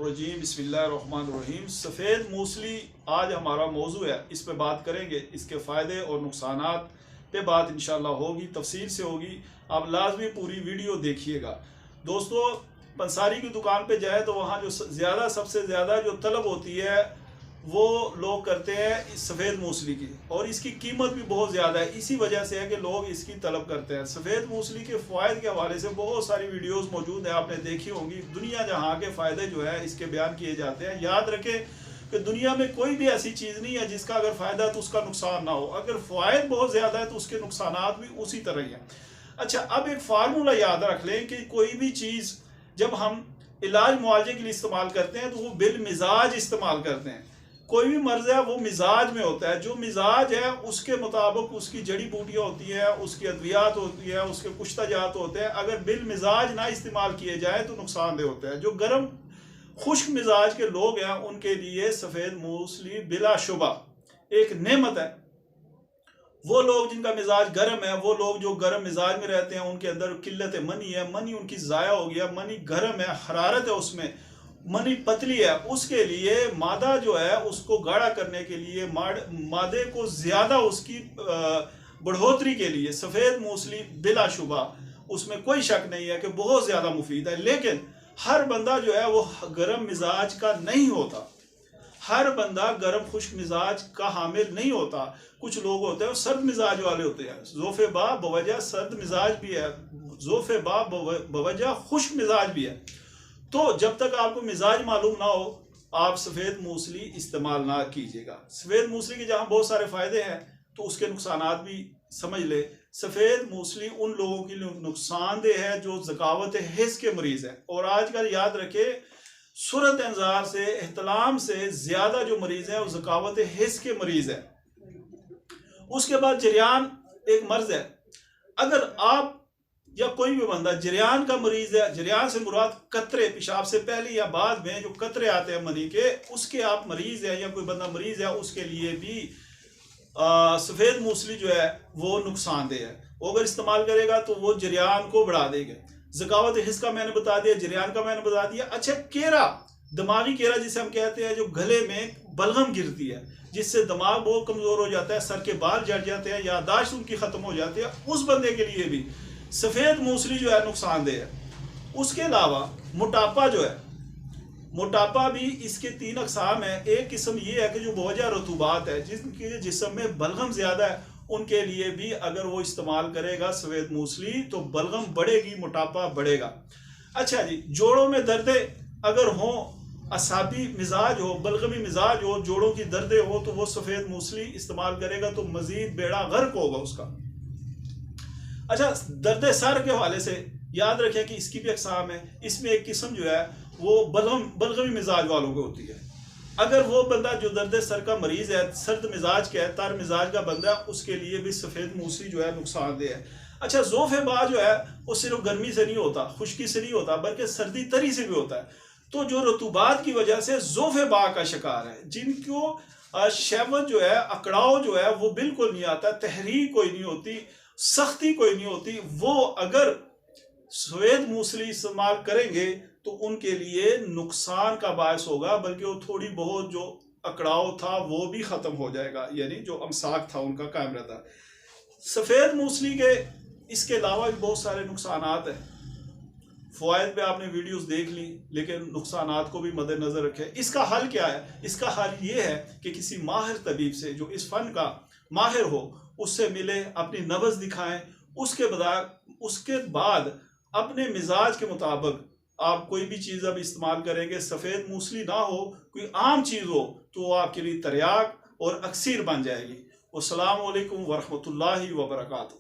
मिनश्शैतानिर्रजीम बिस्मिल्लाहिर्रहमानिर्रहीम। सफ़ेद मूसली आज हमारा मौजू है, इस पे बात करेंगे। इसके फ़ायदे और नुकसानात पे बात इंशाल्लाह होगी, तफसील से होगी। आप लाजमी पूरी वीडियो देखिएगा। दोस्तों, पंसारी की दुकान पे जाए तो वहाँ जो सबसे ज़्यादा जो तलब होती है वो लोग करते हैं इस सफ़ेद मूसली की, और इसकी कीमत भी बहुत ज़्यादा है। इसी वजह से है कि लोग इसकी तलब करते हैं। सफ़ेद मूसली के फ़ायदे के हवाले से बहुत सारी वीडियोस मौजूद हैं, आपने देखी होंगी। दुनिया जहाँ के फ़ायदे जो है इसके बयान किए जाते हैं। याद रखें कि दुनिया में कोई भी ऐसी चीज़ नहीं है जिसका अगर फ़ायदा है तो उसका नुकसान ना हो। अगर फ़ायदे बहुत ज़्यादा है तो उसके नुकसानात भी उसी तरह ही हैं। अच्छा, अब एक फार्मूला याद रख लें कि कोई भी चीज़ जब हम इलाज मुआवजे के लिए इस्तेमाल करते हैं तो वो बिल मिजाज इस्तेमाल करते हैं। कोई भी मर्ज है वो मिजाज में होता है। जो मिजाज है उसके मुताबिक उसकी जड़ी बूटियाँ होती है, उसकी अद्वियात होती है, उसके कुश्ताजात होते हैं। अगर बिल मिजाज ना इस्तेमाल किए जाए तो नुकसानदेह होता है। जो गर्म खुश्क मिजाज के लोग हैं उनके लिए सफ़ेद मूसली बिलाशुबा एक नेमत है। वो लोग जिनका मिजाज गर्म है, वो लोग जो गर्म मिजाज में रहते हैं, उनके अंदर किल्लत मनी है, मनी उनकी ज़ाया हो गया, मनी गर्म है, हरारत है उसमें, मनी पतली है, उसके लिए मादा जो है उसको गाढ़ा करने के लिए, मादे को ज़्यादा उसकी बढ़ोतरी के लिए सफ़ेद मूसली बिलाशुबा, उसमें कोई शक नहीं है कि बहुत ज़्यादा मुफीद है। लेकिन हर बंदा जो है वो गर्म मिजाज का नहीं होता। हर बंदा गर्म खुश्क मिजाज का हामिल नहीं होता। कुछ लोग होते हैं वो सर्द मिजाज वाले होते हैं। ज़ोफ़े बा बवजह सर्द मिजाज भी है, ज़ोफ़े बा बवजह खुश्क मिजाज भी है। तो जब तक आपको मिजाज मालूम ना हो आप सफ़ेद मूसली इस्तेमाल ना कीजिएगा। सफ़ेद मूसली के जहाँ बहुत सारे फ़ायदे हैं तो उसके नुकसानात भी समझ ले। सफ़ेद मूसली उन लोगों के लिए नुकसानदेह है जो ज़कावत हिस्स के मरीज़ हैं। और आजकल याद रखे, सूरत इंजार से, एहतलाम से ज़्यादा जो मरीज़ हैं वो ज़कावत हिस्स के मरीज़ हैं। उसके बाद जरियान एक मर्ज़ है। अगर आप या कोई भी बंदा जरियान का मरीज है, जरियान से मुराद कतरे, पेशाब से पहले या बाद में जो कतरे आते हैं मनी के, उसके आप मरीज है, या कोई बंदा मरीज है, उसके लिए भी सफ़ेद मूसली जो है वो नुकसानदेह है। वो अगर इस्तेमाल करेगा तो वो जरियान को बढ़ा देगा। ज़कावत हिस्स का मैंने बता दिया, जरियान का मैंने बता दिया। अच्छा, केरा, दिमागी केरा जिसे हम कहते हैं, जो गले में बलगम गिरती है जिससे दिमाग बहुत कमज़ोर हो जाता है, सर के बाल जड़ जाते हैं, याददाश्त उनकी ख़त्म हो जाती है, उस बंदे के लिए भी सफ़ेद मूसली जो है नुकसानदेह है। उसके अलावा मोटापा जो है, मोटापा भी इसके 3 अक़साम है। एक किस्म ये है कि जो बवजह रतूबात है, जिनके जिस्म में बलगम ज़्यादा है, उनके लिए भी अगर वो इस्तेमाल करेगा सफ़ेद मूसली तो बलगम बढ़ेगी, मोटापा बढ़ेगा। अच्छा जी, जोड़ों में दर्द अगर हो, असाबी मिजाज हो, बलगमी मिजाज हो, जोड़ों की दर्दें हो, तो वो सफ़ेद मूसली इस्तेमाल करेगा तो मज़ीद बेड़ा गर्क होगा उसका। अच्छा, दर्द सर के हवाले से याद रखें कि इसकी भी अक़साम है। इसमें एक किस्म जो है वो बलगमी मिजाज वालों को होती है। अगर वो बंदा जो दर्द सर का मरीज़ है, सर्द मिजाज का है, तर मिजाज का बंदा, उसके लिए भी सफ़ेद मूसली जो है नुकसानदेह है। अच्छा, ज़ोफ़े बा जो है वो सिर्फ गर्मी से नहीं होता, खुश्की से नहीं होता, बल्कि सर्दी तरी से भी होता है। तो जो रतूबात की वजह से ज़ोफ़े बा का शिकार है, जिनको शहवत जो है, अकड़ाव जो है वो बिल्कुल नहीं आता, तहरीक कोई नहीं होती, सख्ती कोई नहीं होती, वो अगर सफ़ेद मूसली इस्तेमाल करेंगे तो उनके लिए नुकसान का बायस होगा, बल्कि वो थोड़ी बहुत जो अकड़ाव था वो भी ख़त्म हो जाएगा, यानी जो अमसाक था उनका कायम रहता। सफ़ेद मूसली के इसके अलावा भी बहुत सारे नुकसानात हैं। फ़वाइद पे आपने वीडियोस देख ली, लेकिन नुकसानात को भी मद्देनज़र रखें। इसका हल क्या है? इसका हल ये है कि किसी माहिर तबीब से, जो इस फ़न का माहिर हो, उससे मिले, अपनी नब्ज़ दिखाएं। उसके बाद अपने मिजाज के मुताबिक आप कोई भी चीज़ अब इस्तेमाल करेंगे, सफ़ेद मूसली ना हो, कोई आम चीज़ हो, तो वो आपके लिए तरियाक और अक्सीर बन जाएगी। अस्सलामु अलैकुम वरहमतुल्लाहि वबरकातुहू।